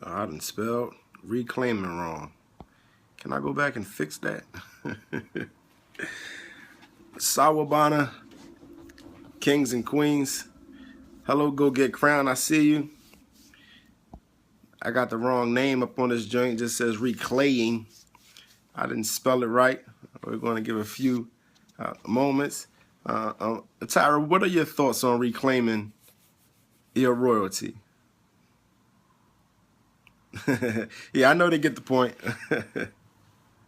I done spelled reclaiming wrong. Can I go back and fix that? Sawabana, kings and queens. Hello, go get crown. I see you. I got the wrong name up on this joint. It just says reclaying. I didn't spell it right. We're going to give a few moments. Tyra, what are your thoughts on reclaiming your royalty? Yeah, I know they get the point.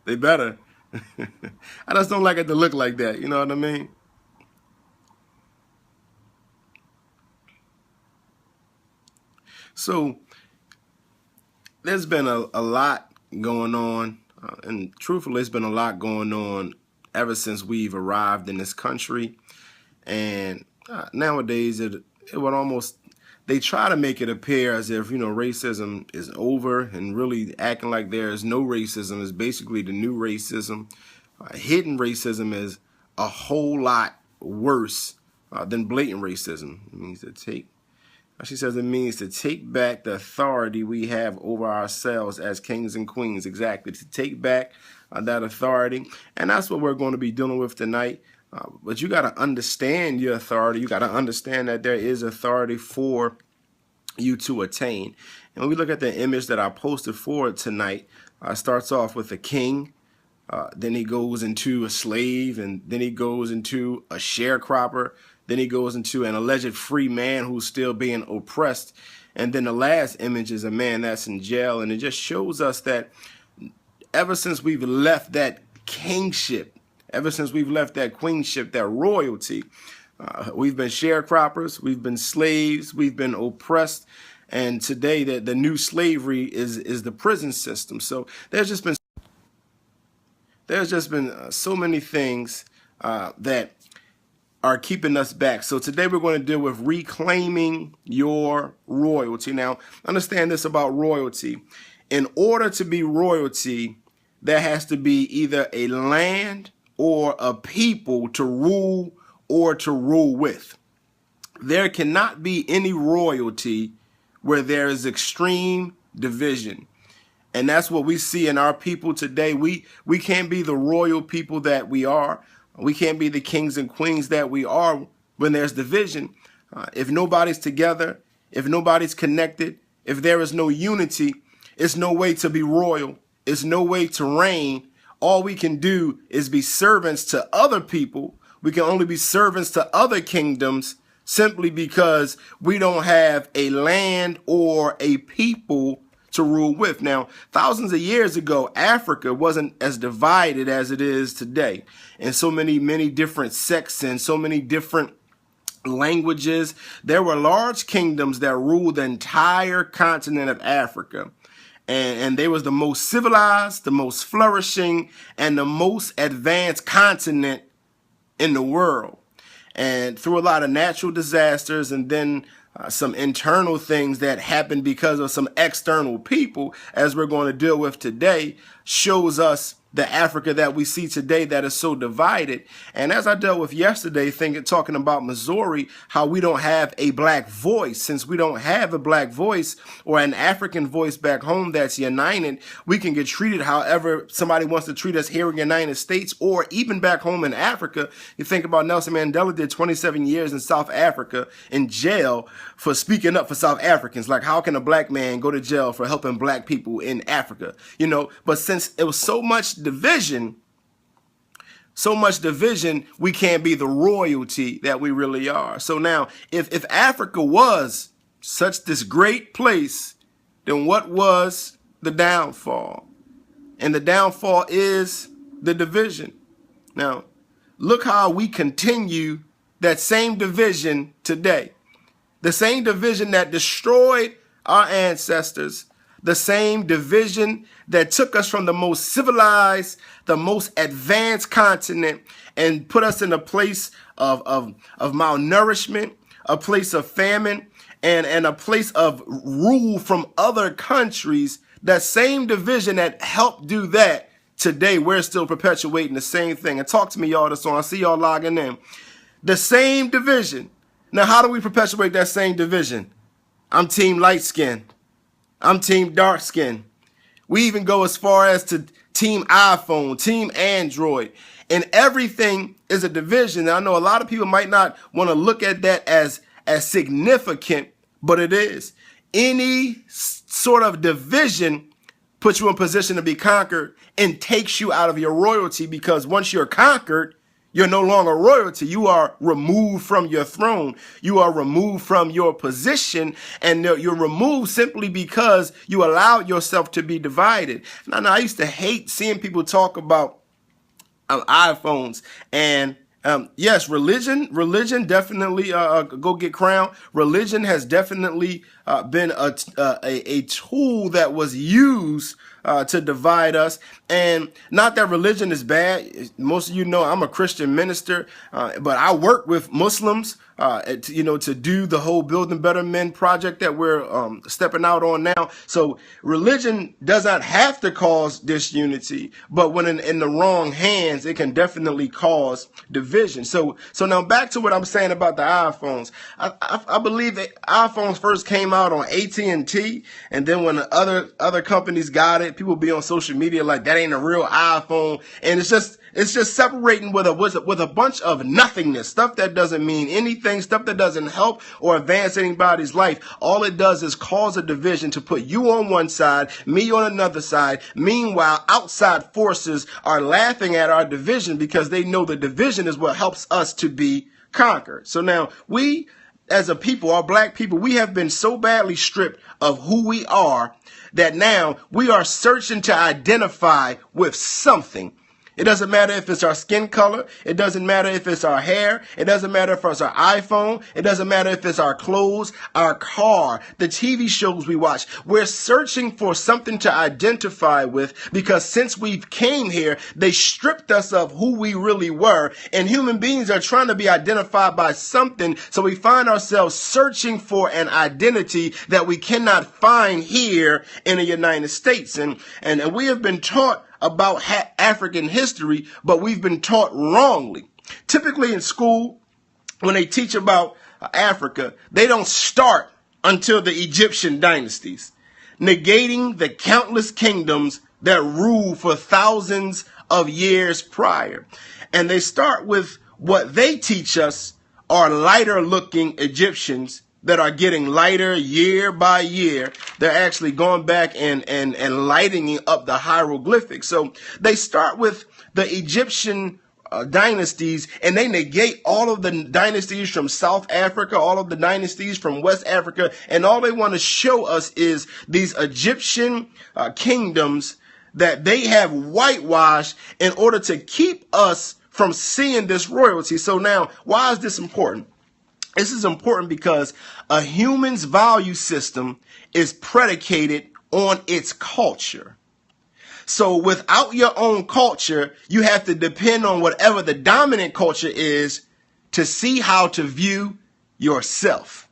They better. I just don't like it to look like that. You know what I mean? So there's been a lot going on, and truthfully, it's been a lot going on ever since we've arrived in this country. And nowadays, it would almost, they try to make it appear as if, racism is over, and really acting like there is no racism is basically the new racism. Hidden racism is a whole lot worse than blatant racism. It means to take, she says it means to take back the authority we have over ourselves as kings and queens. Exactly, to take back that authority. And that's what we're going to be dealing with tonight. But you got to understand your authority. You got to understand that there is authority for you to attain. And when we look at the image that I posted for tonight, starts off with a king. Then he goes into a slave, and then he goes into a sharecropper. Then he goes into an alleged free man who's still being oppressed. And then the last image is a man that's in jail. And it just shows us that ever since we've left that kingship, ever since we've left that queenship, that royalty, we've been sharecroppers, we've been slaves, we've been oppressed. And today the new slavery is the prison system. So there's just been so many things that are keeping us back. So today we're going to deal with reclaiming your royalty. Now, understand this about royalty. In order to be royalty, there has to be either a land or a people to rule or to rule with. There cannot be any royalty where there is extreme division. And that's what we see in our people today. We can't be the royal people that we are. We can't be the kings and queens that we are when there's division. If nobody's together, if nobody's connected, if there is no unity, it's no way to be royal. It's no way to reign. All we can do is be servants to other people. We can only be servants to other kingdoms simply because we don't have a land or a people to rule with. Now, thousands of years ago, Africa wasn't as divided as it is today. And so many different sects and so many different languages. There were large kingdoms that ruled the entire continent of Africa. And they was the most civilized, the most flourishing, and the most advanced continent in the world. And through a lot of natural disasters and then some internal things that happened because of some external people, as we're going to deal with today, shows us the Africa that we see today that is so divided. And as I dealt with yesterday, talking about Missouri, how we don't have a black voice. Since we don't have a black voice or an African voice back home that's united, we can get treated however somebody wants to treat us here in the United States or even back home in Africa. You think about Nelson Mandela did 27 years in South Africa in jail for speaking up for South Africans. Like, how can a black man go to jail for helping black people in Africa? But since it was so much division, we can't be the royalty that we really are. So now, if Africa was such this great place, then what was the downfall? And the downfall is the division. Now, look how we continue that same division today. The same division that destroyed our ancestors, the same division that took us from the most civilized, the most advanced continent and put us in a place of malnourishment, a place of famine, and a place of rule from other countries. That same division that helped do that, today we're still perpetuating the same thing. And talk to me, y'all, this on. I see y'all logging in. The same division. Now, how do we perpetuate that same division? I'm team light skin. I'm team dark skin. We even go as far as to team iPhone, team Android, and everything is a division. And I know a lot of people might not want to look at that as significant, but it is. Any sort of division puts you in position to be conquered and takes you out of your royalty, because once you're conquered, you're no longer royalty. You are removed from your throne. You are removed from your position, and you're removed simply because you allowed yourself to be divided. Now, I used to hate seeing people talk about iPhones, and yes, religion definitely go get crowned. Religion has definitely been a tool that was used to divide us. And not that religion is bad. Most of you know I'm a Christian minister, but I work with Muslims, to do the whole Building Better Men project that we're stepping out on now. So religion does not have to cause disunity, but when in the wrong hands, it can definitely cause division. So now back to what I'm saying about the iPhones. I believe that iPhones first came out on AT&T, and then when the other companies got it, people be on social media like that ain't a real iPhone, and it's just separating with a bunch of nothingness, stuff that doesn't mean anything, stuff that doesn't help or advance anybody's life. All it does is cause a division to put you on one side, me on another side. Meanwhile, outside forces are laughing at our division because they know the division is what helps us to be conquered. So now we, as a people, our black people, we have been so badly stripped of who we are that now we are searching to identify with something. It doesn't matter if it's our skin color. It doesn't matter if it's our hair. It doesn't matter if it's our iPhone. It doesn't matter if it's our clothes, our car, the TV shows we watch. We're searching for something to identify with, because since we came here, they stripped us of who we really were. And human beings are trying to be identified by something. So we find ourselves searching for an identity that we cannot find here in the United States. And we have been taught about African history, but we've been taught wrongly. Typically in school, when they teach about Africa, they don't start until the Egyptian dynasties, negating the countless kingdoms that ruled for thousands of years prior. And they start with what they teach us are lighter looking Egyptians that are getting lighter year by year. They're actually going back and lightening up the hieroglyphics. So they start with the Egyptian dynasties, and they negate all of the dynasties from South Africa, all of the dynasties from West Africa, and all they want to show us is these Egyptian kingdoms that they have whitewashed in order to keep us from seeing this royalty. So now, why is this important? This is important because a human's value system is predicated on its culture. So without your own culture, you have to depend on whatever the dominant culture is to see how to view yourself.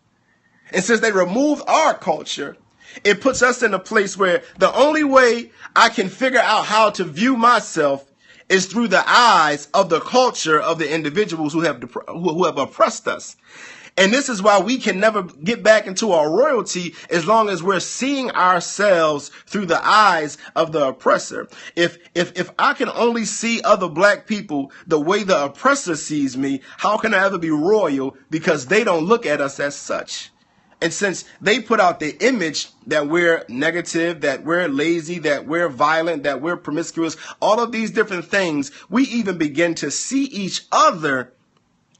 And since they removed our culture, it puts us in a place where the only way I can figure out how to view myself is through the eyes of the culture of the individuals who have oppressed us. And this is why we can never get back into our royalty as long as we're seeing ourselves through the eyes of the oppressor. If I can only see other black people the way the oppressor sees me, how can I ever be royal? Because they don't look at us as such. And since they put out the image that we're negative, that we're lazy, that we're violent, that we're promiscuous, all of these different things, we even begin to see each other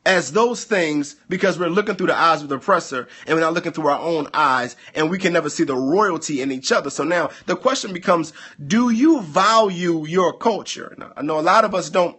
as those things because we're looking through the eyes of the oppressor and we're not looking through our own eyes, and we can never see the royalty in each other. So now the question becomes, do you value your culture? Now, I know a lot of us don't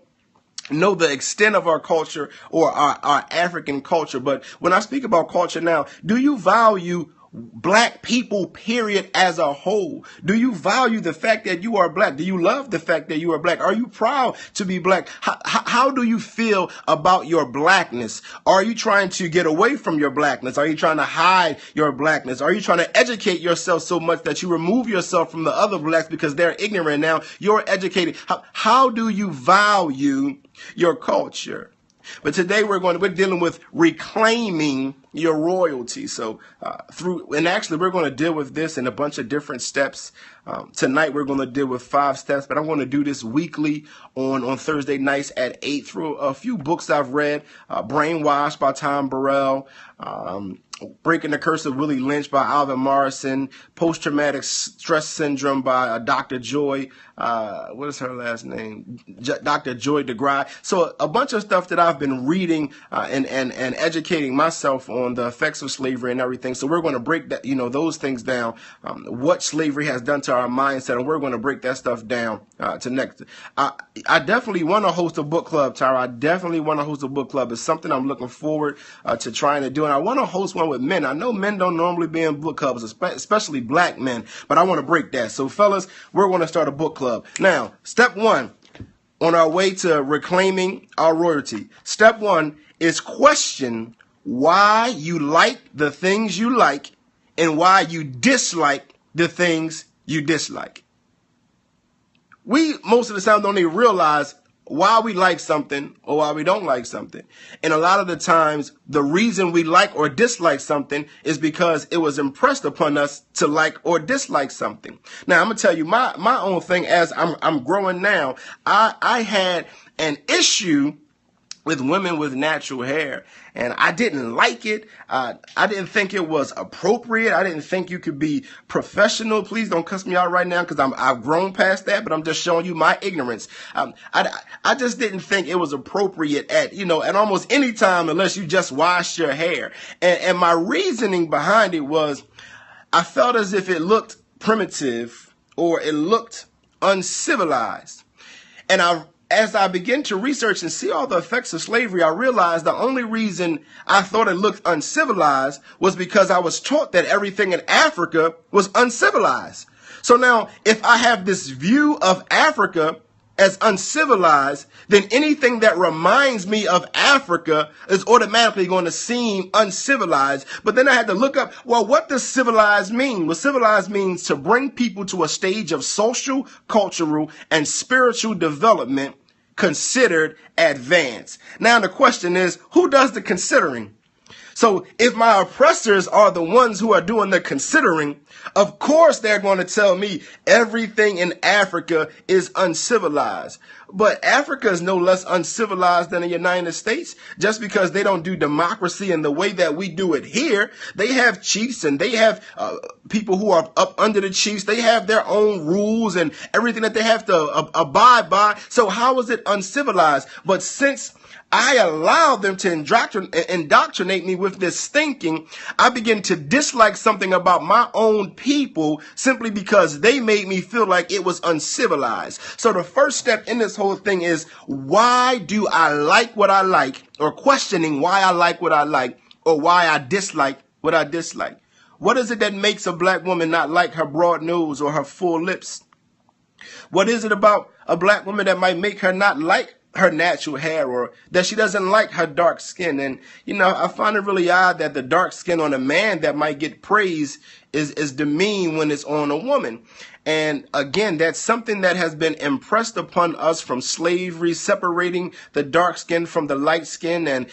know the extent of our culture or our African culture, but when I speak about culture now, do you value black people, period, as a whole? Do you value the fact that you are black? Do you love the fact that you are black? Are you proud to be black? How do you feel about your blackness? Are you trying to get away from your blackness? Are you trying to hide your blackness? Are you trying to educate yourself so much that you remove yourself from the other blacks because they're ignorant? Now you're educated. How do you value your culture? But today we're dealing with reclaiming your royalty. So actually we're going to deal with this in a bunch of different steps. Tonight we're going to deal with 5 steps, but I'm going to do this weekly on Thursday nights at 8 through a few books I've read. Brainwashed by Tom Burrell. Breaking the Curse of Willie Lynch by Alvin Morrison, Post-Traumatic Stress Syndrome by Dr. Joy, what is her last name? Dr. Joy DeGrasse. So a bunch of stuff that I've been reading and educating myself on the effects of slavery and everything. So we're going to break that, those things down, what slavery has done to our mindset, and we're going to break that stuff down to next. I definitely want to host a book club, Tyra. I definitely want to host a book club. It's something I'm looking forward to trying to do, and I want to host one with men. I know men don't normally be in book clubs, especially black men, but I want to break that. So fellas, we're going to start a book club. Now, step 1 on our way to reclaiming our royalty. Step 1 is question why you like the things you like and why you dislike the things you dislike. We, most of the time, don't even realize why we like something or why we don't like something. And a lot of the times, the reason we like or dislike something is because it was impressed upon us to like or dislike something. Now, I'm going to tell you my own thing as I'm growing now. I had an issue with women with natural hair, and I didn't like it. I didn't think it was appropriate. I didn't think you could be professional. Please don't cuss me out right now because I've grown past that, but I'm just showing you my ignorance. I just didn't think it was appropriate at almost any time unless you just wash your hair. And my reasoning behind it was I felt as if it looked primitive or it looked uncivilized. And as I began to research and see all the effects of slavery, I realized the only reason I thought it looked uncivilized was because I was taught that everything in Africa was uncivilized. So now, if I have this view of Africa as uncivilized, then anything that reminds me of Africa is automatically going to seem uncivilized. But then I had to look up, well, what does civilized mean? Well, civilized means to bring people to a stage of social, cultural, and spiritual development considered advanced. Now the question is, who does the considering? So if my oppressors are the ones who are doing the considering, of course they're going to tell me everything in Africa is uncivilized. But Africa is no less uncivilized than the United States. Just because they don't do democracy in the way that we do it here, they have chiefs and they have people who are up under the chiefs. They have their own rules and everything that they have to abide by. So how is it uncivilized? But since I allowed them to indoctrinate me with this thinking, I begin to dislike something about my own people simply because they made me feel like it was uncivilized. So the first step in this whole thing is, why do I like what I like, or questioning why I like what I like or why I dislike what I dislike. What is it that makes a black woman not like her broad nose or her full lips? What is it about a black woman that might make her not like her natural hair, or that she doesn't like her dark skin? And, I find it really odd that the dark skin on a man that might get praise is demeaned when it's on a woman. And again, that's something that has been impressed upon us from slavery, separating the dark skin from the light skin and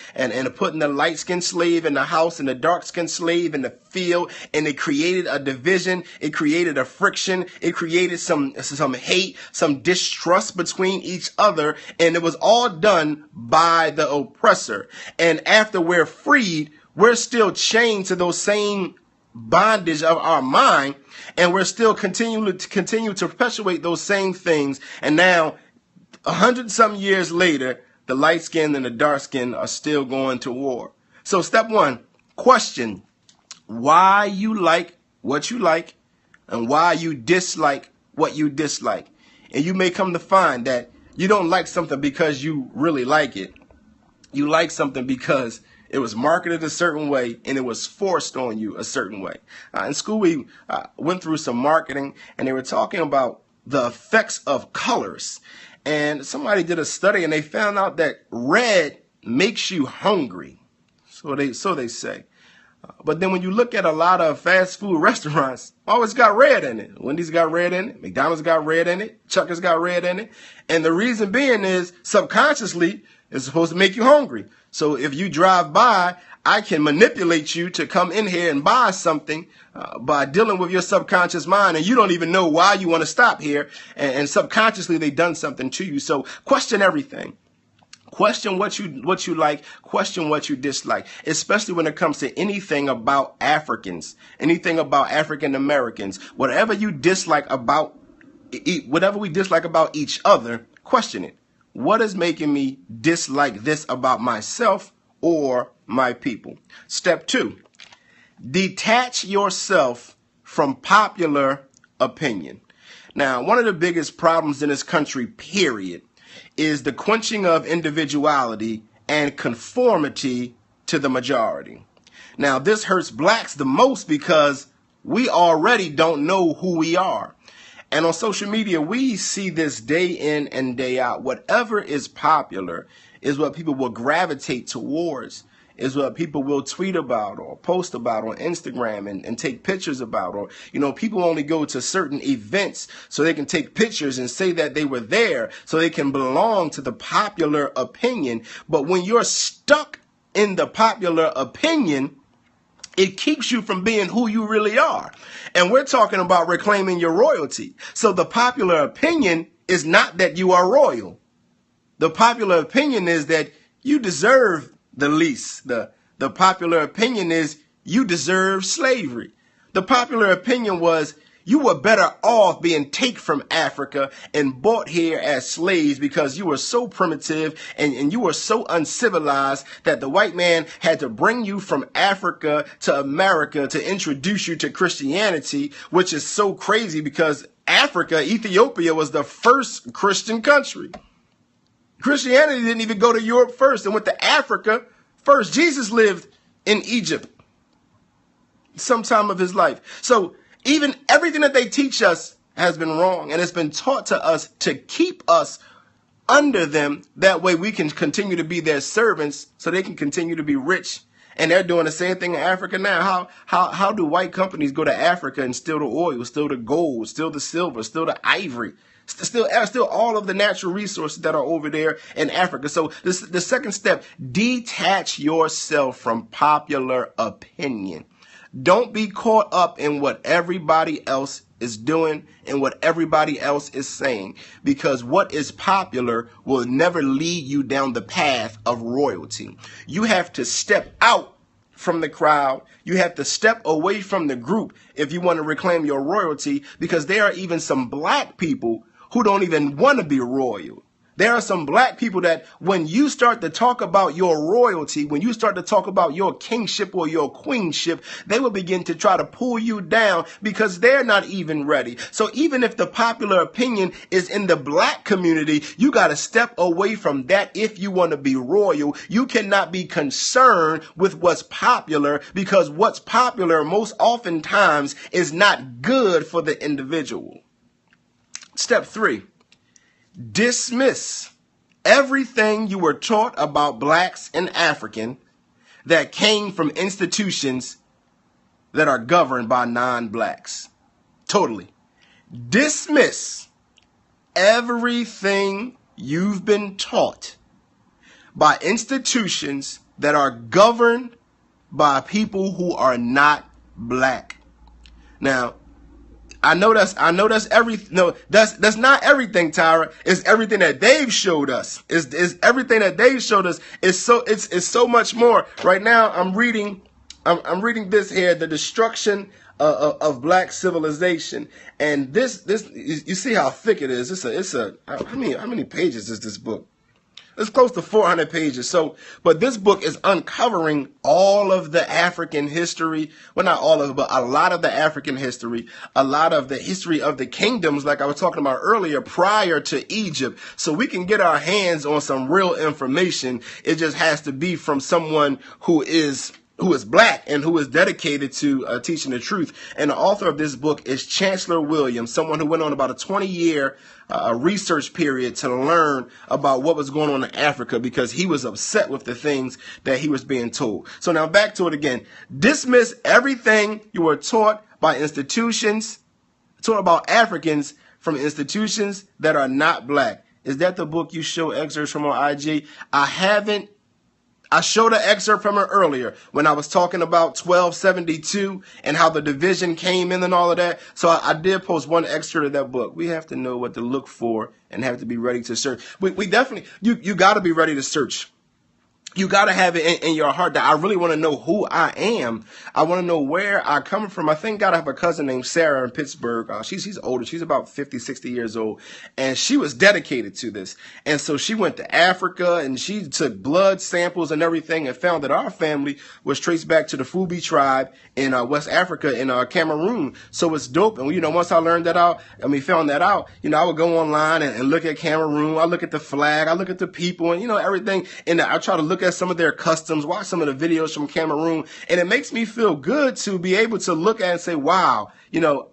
putting the light skinned slave in the house and the dark skinned slave in the field. And it created a division. It created a friction. It created some hate, some distrust between each other. And it was all done by the oppressor. And after we're freed, we're still chained to those same bondage of our mind, and we're still continue to perpetuate those same things. And now 100-some years later, the light skin and the dark skin are still going to war. So step 1, question why you like what you like and why you dislike what you dislike. And you may come to find that you don't like something because you really like it. You like something because it was marketed a certain way and it was forced on you a certain way. In school, we went through some marketing, and they were talking about the effects of colors. And somebody did a study and they found out that red makes you hungry. So they say. But then when you look at a lot of fast food restaurants, always got red in it. Wendy's got red in it. McDonald's got red in it. Chuck's got red in it. And the reason being is subconsciously, It's supposed to make you hungry. So if you drive by, I can manipulate you to come in here and buy something by dealing with your subconscious mind, and you don't even know why you want to stop here, and subconsciously they've done something to you. So question everything. Question what you like, question what you dislike, especially when it comes to anything about Africans, anything about African Americans. Whatever you dislike about, whatever we dislike about each other, question it. What is making me dislike this about myself or my people? Step 2, detach yourself from popular opinion. Now, one of the biggest problems in this country, period, is the quenching of individuality and conformity to the majority. Now, this hurts blacks the most because we already don't know who we are. And on social media, we see this day in and day out. Whatever is popular is what people will gravitate towards, is what people will tweet about or post about on Instagram and take pictures about. Or, people only go to certain events so they can take pictures and say that they were there so they can belong to the popular opinion. But when you're stuck in the popular opinion, it keeps you from being who you really are. And we're talking about reclaiming your royalty. So the popular opinion is not that you are royal. The popular opinion is that you deserve the lease. The popular opinion is you deserve slavery. The popular opinion was you were better off being taken from Africa and brought here as slaves because you were so primitive and you were so uncivilized that the white man had to bring you from Africa to America to introduce you to Christianity, which is so crazy because Africa, Ethiopia, was the first Christian country. Christianity didn't even go to Europe first and went to Africa first. Jesus lived in Egypt sometime of his life. So even everything that they teach us has been wrong, and it's been taught to us to keep us under them. That way we can continue to be their servants so they can continue to be rich. And they're doing the same thing in Africa now. How do white companies go to Africa and steal the oil, steal the gold, steal the silver, steal the ivory, still all of the natural resources that are over there in Africa? So the second step, detach yourself from popular opinion. Don't be caught up in what everybody else is doing and what everybody else is saying, because what is popular will never lead you down the path of royalty. You have to step out from the crowd. You have to step away from the group if you want to reclaim your royalty, because there are even some black people who don't even want to be royal. There are some black people that when you start to talk about your royalty, when you start to talk about your kingship or your queenship, they will begin to try to pull you down because they're not even ready. So even if the popular opinion is in the black community, you got to step away from that if you want to be royal. You cannot be concerned with what's popular, because what's popular most oftentimes is not good for the individual. Step 3. Dismiss everything you were taught about blacks and African that came from institutions that are governed by non-blacks. Totally. Dismiss everything you've been taught by institutions that are governed by people who are not black. Now, I know that's that's not everything, Tyra. It's everything that they've showed us. It's everything that they've showed us. It's so much more. Right now, I'm reading this here, The Destruction of Black Civilization, and this you see how thick it is. How many pages is this book? It's close to 400 pages. But this book is uncovering all of the African history. Well, not all of it, but a lot of the African history, a lot of the history of the kingdoms, like I was talking about earlier, prior to Egypt. So we can get our hands on some real information. It just has to be from someone who is black and who is dedicated to teaching the truth. And the author of this book is Chancellor Williams, someone who went on about a 20-year research period to learn about what was going on in Africa, because he was upset with the things that he was being told. So now back to it again. Dismiss everything you were taught by institutions, taught about Africans from institutions that are not black. Is that the book you show excerpts from on IG? I haven't. I showed an excerpt from it earlier when I was talking about 1272 and how the division came in and all of that. So I did post one excerpt of that book. We have to know what to look for and have to be ready to search. We definitely, you got to be ready to search. You got to have it in your heart that I really want to know who I am. I want to know where I come from. I thank God I have a cousin named Sarah in Pittsburgh. She's older. She's about 50, 60 years old. And she was dedicated to this. And so she went to Africa and she took blood samples and everything and found that our family was traced back to the Fubi tribe in West Africa in Cameroon. So it's dope. And, once I learned that out, found that out, I would go online and look at Cameroon. I look at the flag. I look at the people and, everything. And I try to look at some of their customs, watch some of the videos from Cameroon, and it makes me feel good to be able to look at and say, wow,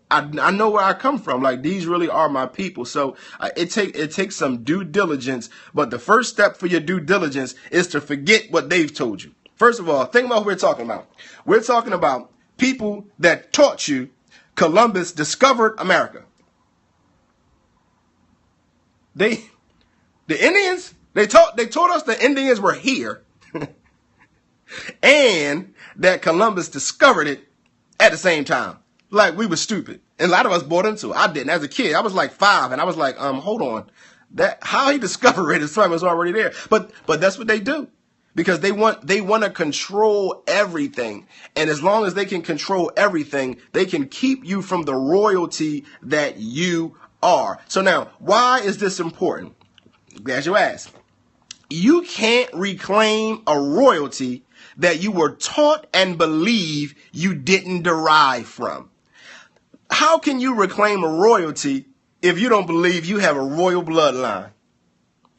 I know where I come from. Like, these really are my people. So it takes some due diligence, but the first step for your due diligence is to forget what they've told you. First of all, think about what we're talking about. We're talking about people that taught you Columbus discovered America. The Indians, they told us the Indians were here and that Columbus discovered it at the same time. Like, we were stupid. And a lot of us bought into it. I didn't. As a kid, I was like 5 and I was like, hold on. That how he discovered it, something was already there. But that's what they do. Because they want to control everything. And as long as they can control everything, they can keep you from the royalty that you are. So now, why is this important? Glad you asked. You can't reclaim a royalty that you were taught and believe you didn't derive from. How can you reclaim a royalty if you don't believe you have a royal bloodline?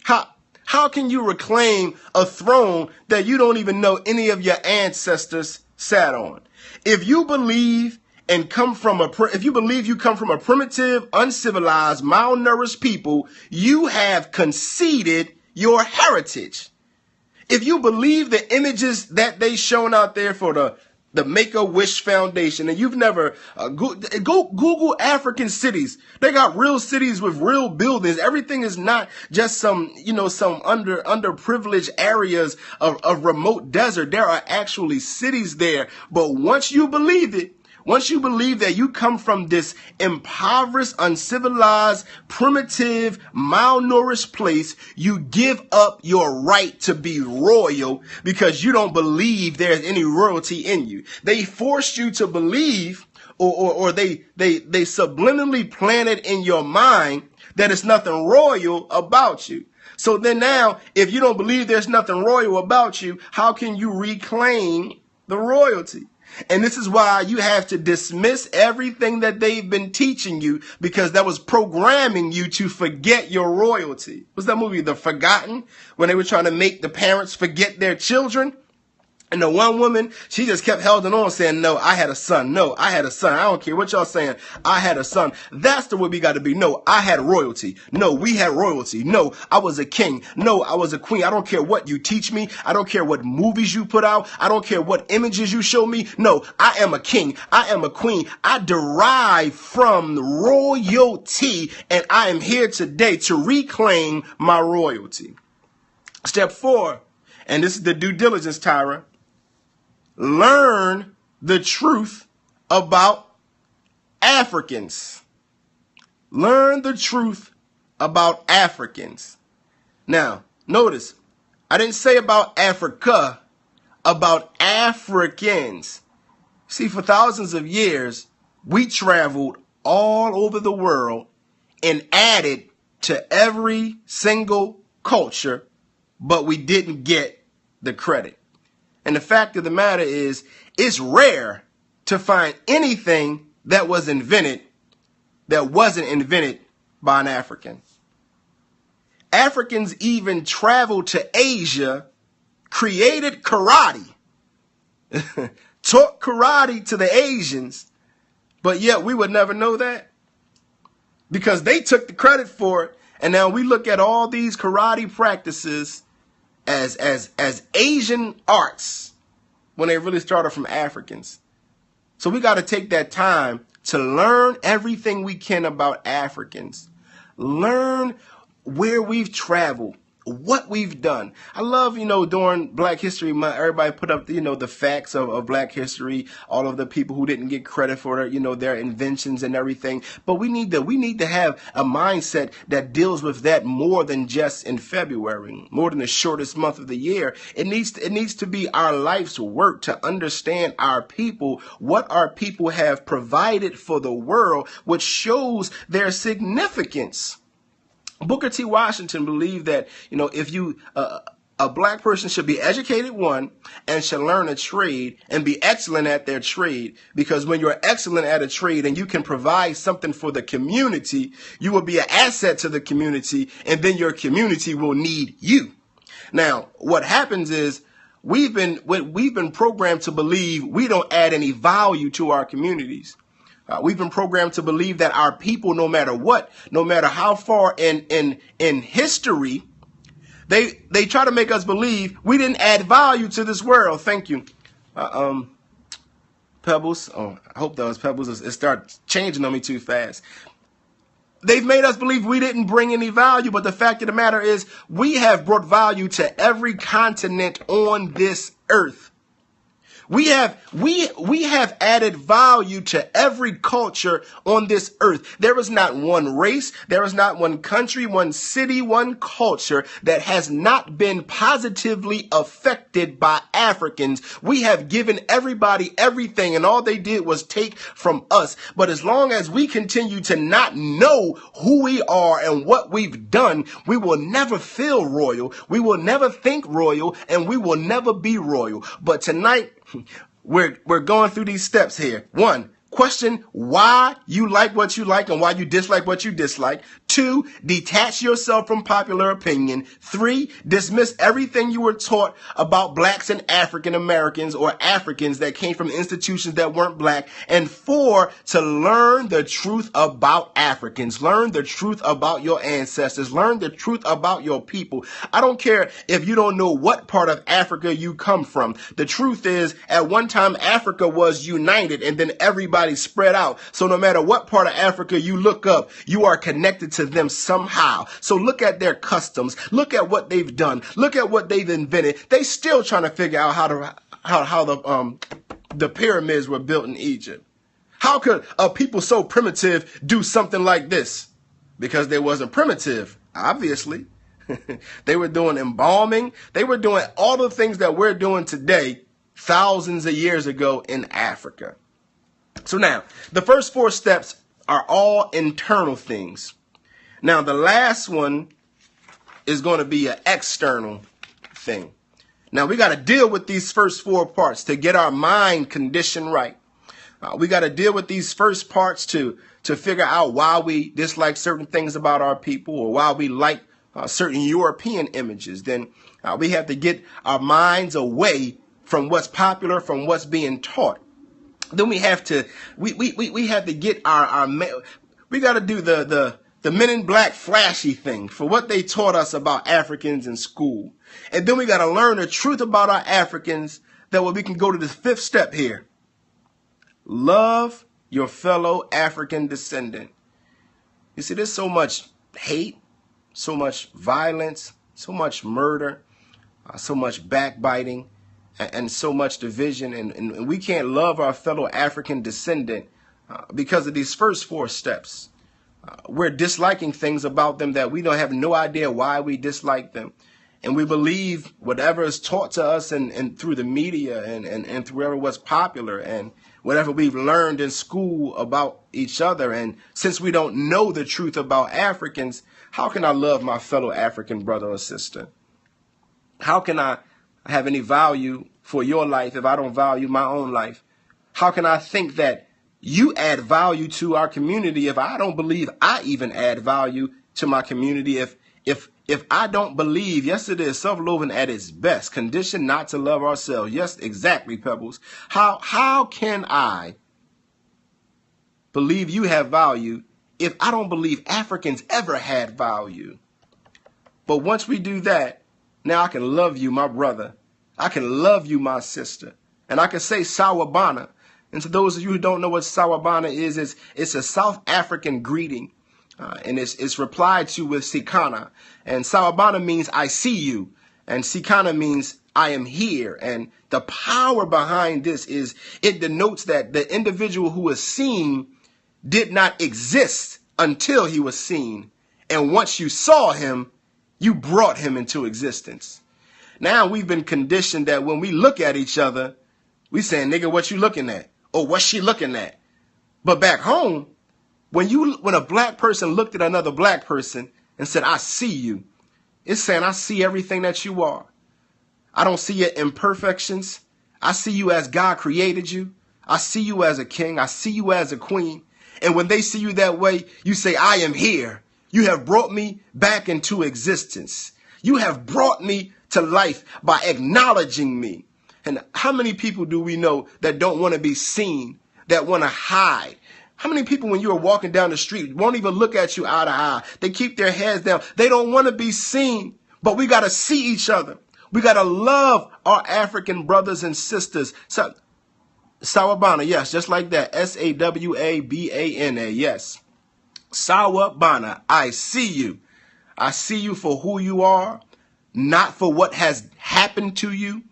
How can you reclaim a throne that you don't even know any of your ancestors sat on? If you believe you come from a primitive, uncivilized, malnourished people, you have conceded your heritage. If you believe the images that they shown out there for the Make-A-Wish Foundation, and you've never go Google African cities. They got real cities with real buildings. Everything is not just some underprivileged areas of remote desert. There are actually cities there. But once you believe it, once you believe that you come from this impoverished, uncivilized, primitive, malnourished place, you give up your right to be royal because you don't believe there's any royalty in you. They forced you to believe, or they subliminally planted in your mind that it's nothing royal about you. So then now, if you don't believe there's nothing royal about you, how can you reclaim the royalty? And this is why you have to dismiss everything that they've been teaching you, because that was programming you to forget your royalty. What's that movie, The Forgotten, when they were trying to make the parents forget their children? And the one woman, she just kept holding on saying, no, I had a son. No, I had a son. I don't care what y'all saying. I had a son. That's the way we got to be. No, I had royalty. No, we had royalty. No, I was a king. No, I was a queen. I don't care what you teach me. I don't care what movies you put out. I don't care what images you show me. No, I am a king. I am a queen. I derive from royalty, and I am here today to reclaim my royalty. Step 4, and this is the due diligence, Tyra. Learn the truth about Africans. Learn the truth about Africans. Now, notice, I didn't say about Africa, about Africans. See, for thousands of years, we traveled all over the world and added to every single culture, but we didn't get the credit. And the fact of the matter is, it's rare to find anything that was invented that wasn't invented by an African. Africans even traveled to Asia, created karate, taught karate to the Asians, but yet we would never know that because they took the credit for it. And now we look at all these karate practices as Asian arts when they really started from Africans. So we got to take that time to learn everything we can about Africans. Learn where we've traveled, what we've done. I love, during Black History Month, everybody put up, the facts of Black history, all of the people who didn't get credit for their, their inventions and everything. But we need to have a mindset that deals with that more than just in February, more than the shortest month of the year. It needs to be our life's work to understand our people, what our people have provided for the world, which shows their significance. Booker T. Washington believed that, if you, a black person should be educated, one, and should learn a trade and be excellent at their trade. Because when you're excellent at a trade and you can provide something for the community, you will be an asset to the community, and then your community will need you. Now, what happens is we've been programmed to believe we don't add any value to our communities. We've been programmed to believe that our people, no matter what, no matter how far in history, they try to make us believe we didn't add value to this world. Thank you. Pebbles. Oh, I hope that was Pebbles. It started changing on me too fast. They've made us believe we didn't bring any value, but the fact of the matter is we have brought value to every continent on this earth. We have added value to every culture on this earth. There is not one race, there is not one country, one city, one culture that has not been positively affected by Africans. We have given everybody everything, and all they did was take from us. But as long as we continue to not know who we are and what we've done, we will never feel royal, we will never think royal, and we will never be royal. But tonight, we're going through these steps here. 1, question why you like what you like and why you dislike what you dislike. 2, detach yourself from popular opinion. 3, dismiss everything you were taught about blacks and African Americans or Africans that came from institutions that weren't black. And 4, to learn the truth about Africans. Learn the truth about your ancestors. Learn the truth about your people. I don't care if you don't know what part of Africa you come from. The truth is, at one time, Africa was united and then everybody spread out. So no matter what part of Africa you look up, you are connected to them somehow. So look at their customs. Look at what they've done. Look at what they've invented. They still trying to figure out how the pyramids were built in Egypt. How could a people so primitive do something like this? Because they wasn't primitive, obviously. They were doing embalming. They were doing all the things that we're doing today thousands of years ago in Africa. So now, the first 4 steps are all internal things. Now, the last one is going to be an external thing. Now, we got to deal with these first 4 parts to get our mind conditioned right. We got to deal with these first parts to figure out why we dislike certain things about our people or why we like certain European images. Then we have to get our minds away from what's popular, from what's being taught. Then we have to we have to get we got to do the Men in Black flashy thing for what they taught us about Africans in school. And then we got to learn the truth about our Africans, that way we can go to the 5th step here. Love your fellow African descendant. You see, there's so much hate, so much violence, so much murder, so much backbiting, and so much division. And we can't love our fellow African descendant because of these first 4 steps. We're disliking things about them that we don't have no idea why we dislike them. And we believe whatever is taught to us and through the media and through what's popular and whatever we've learned in school about each other. And since we don't know the truth about Africans, how can I love my fellow African brother or sister? How can I have any value for your life if I don't value my own life? How can I think that you add value to our community if I don't believe I even add value to my community? If I don't believe, yes, it is self-loathing at its best, conditioned not to love ourselves. Yes, exactly, Pebbles. How can I believe you have value if I don't believe Africans ever had value? But once we do that, now I can love you, my brother. I can love you, my sister. And I can say Sawabona. And to those of you who don't know what Sawabona is, it's a South African greeting And it's replied to with Sikana. And Sawabana means I see you. And Sikana means I am here. And the power behind this is it denotes that the individual who is seen did not exist until he was seen. And once you saw him, you brought him into existence. Now we've been conditioned that when we look at each other, we saying, nigga, what you looking at? Or what's she looking at? But back home, when a black person looked at another black person and said, I see you, it's saying, I see everything that you are. I don't see your imperfections. I see you as God created you. I see you as a king. I see you as a queen. And when they see you that way, you say, I am here. You have brought me back into existence. You have brought me to life by acknowledging me. And how many people do we know that don't want to be seen, that want to hide? How many people, when you are walking down the street, won't even look at you eye to eye? They keep their heads down. They don't want to be seen, but we got to see each other. We got to love our African brothers and sisters. So, Sawabana, yes, just like that. Sawabana, yes. Sawabana, I see you. I see you for who you are, not for what has happened to you.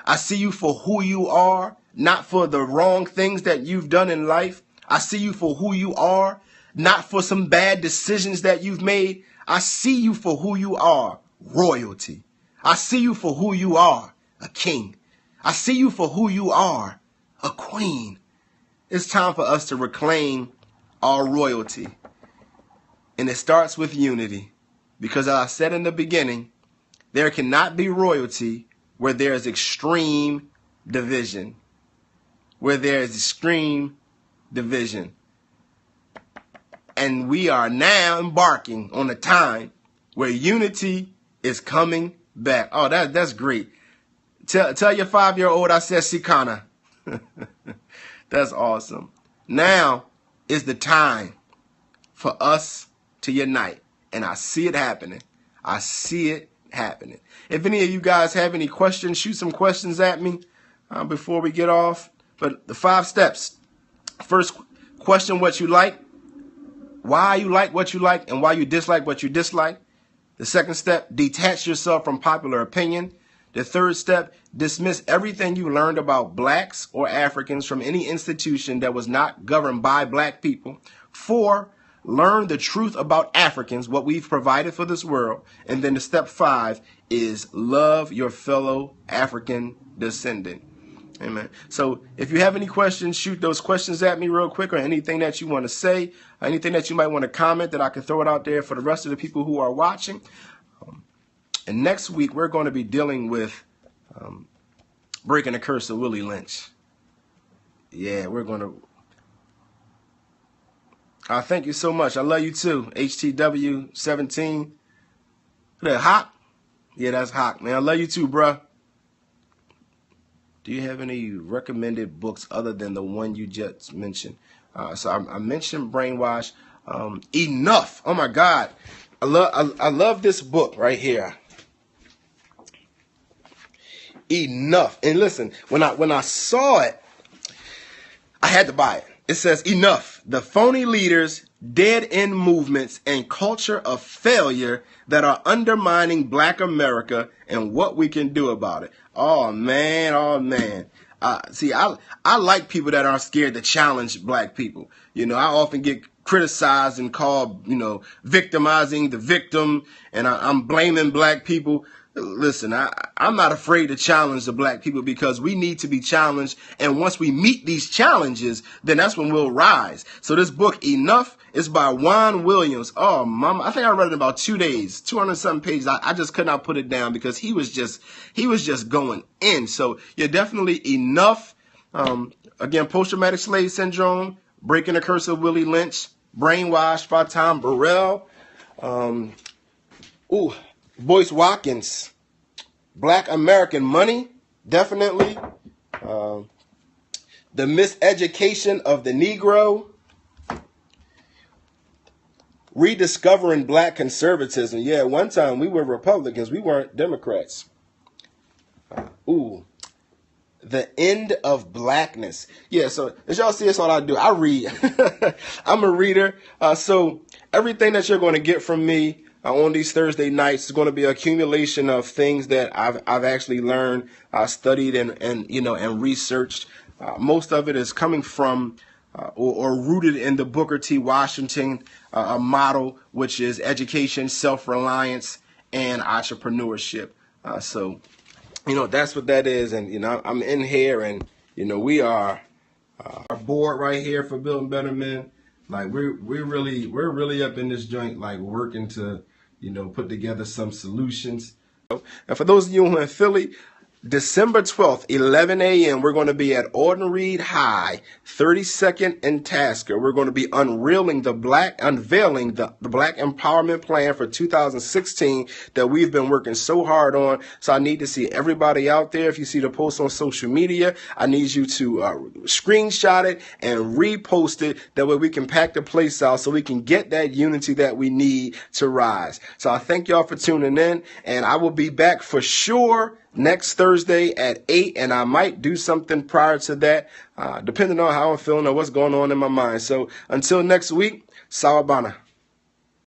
I see you for who you are, not for the wrong things that you've done in life. I see you for who you are, not for some bad decisions that you've made. I see you for who you are, royalty. I see you for who you are, a king. I see you for who you are, a queen. It's time for us to reclaim our royalty. And it starts with unity. Because as I said in the beginning, there cannot be royalty where there is extreme division. Where there is extreme division. And we are now embarking on a time where unity is coming back. Oh, that's great. Tell your 5-year-old I said Sikana. That's awesome. Now is the time for us to unite. And I see it happening. I see it happening. If any of you guys have any questions, shoot some questions at me before we get off. But the 5 steps. First, question what you like, why you like what you like, and why you dislike what you dislike. The second step, detach yourself from popular opinion. The third step, dismiss everything you learned about blacks or Africans from any institution that was not governed by black people. 4, learn the truth about Africans, what we've provided for this world. And then the step 5 is love your fellow African descendant. Amen. So if you have any questions, shoot those questions at me real quick, or anything that you want to say, anything that you might want to comment that I can throw it out there for the rest of the people who are watching. And next week, we're going to be dealing with breaking the curse of Willie Lynch. Yeah, we're going to. Thank you so much. I love you too. HTW17. That Hawk? Yeah, that's Hawk, man. I love you too, bruh. Do you have any recommended books other than the one you just mentioned? So I mentioned Brainwash. Enough. Oh my God, I love this book right here. Enough. And listen, when I saw it, I had to buy it. It says Enough: the phony leaders, dead-end movements, and culture of failure that are undermining Black America and what we can do about it. Oh man, oh man. See, I like people that aren't scared to challenge black people. You know, I often get criticized and called, victimizing the victim, and I'm blaming black people. Listen, I'm not afraid to challenge the black people because we need to be challenged. And once we meet these challenges, then that's when we'll rise. So this book, Enough, is by Juan Williams. Oh, mama, I think I read it in about 2 days, 200-something pages. I just could not put it down because he was just going in. So yeah, definitely Enough. Again, post-traumatic slave syndrome, breaking the curse of Willie Lynch, Brainwashed by Tom Burrell. Boyce Watkins, Black American Money, definitely. The Miseducation of the Negro. Rediscovering Black Conservatism. Yeah, one time we were Republicans. We weren't Democrats. The End of Blackness. Yeah, so as y'all see, that's all I do. I read. I'm a reader. So everything that you're going to get from me on these Thursday nights is going to be an accumulation of things that I've actually learned, studied, and researched. Most of it is coming from or rooted in the Booker T. Washington model, which is education, self-reliance, and entrepreneurship. So, that's what that is. And, I'm in here, and, we are our board right here for Building Better Men. Like, we're really up in this joint, like, working to, put together some solutions. And for those of you who are in Philly, December 12th, 11 a.m., we're going to be at Orton Reed High, 32nd and Tasker. We're going to be unveiling the Black Empowerment Plan for 2016 that we've been working so hard on. So I need to see everybody out there. If you see the post on social media, I need you to screenshot it and repost it. That way we can pack the place out so we can get that unity that we need to rise. So I thank y'all for tuning in, and I will be back for sure next Thursday at 8, and I might do something prior to that, depending on how I'm feeling or what's going on in my mind. So until next week, Sawabana.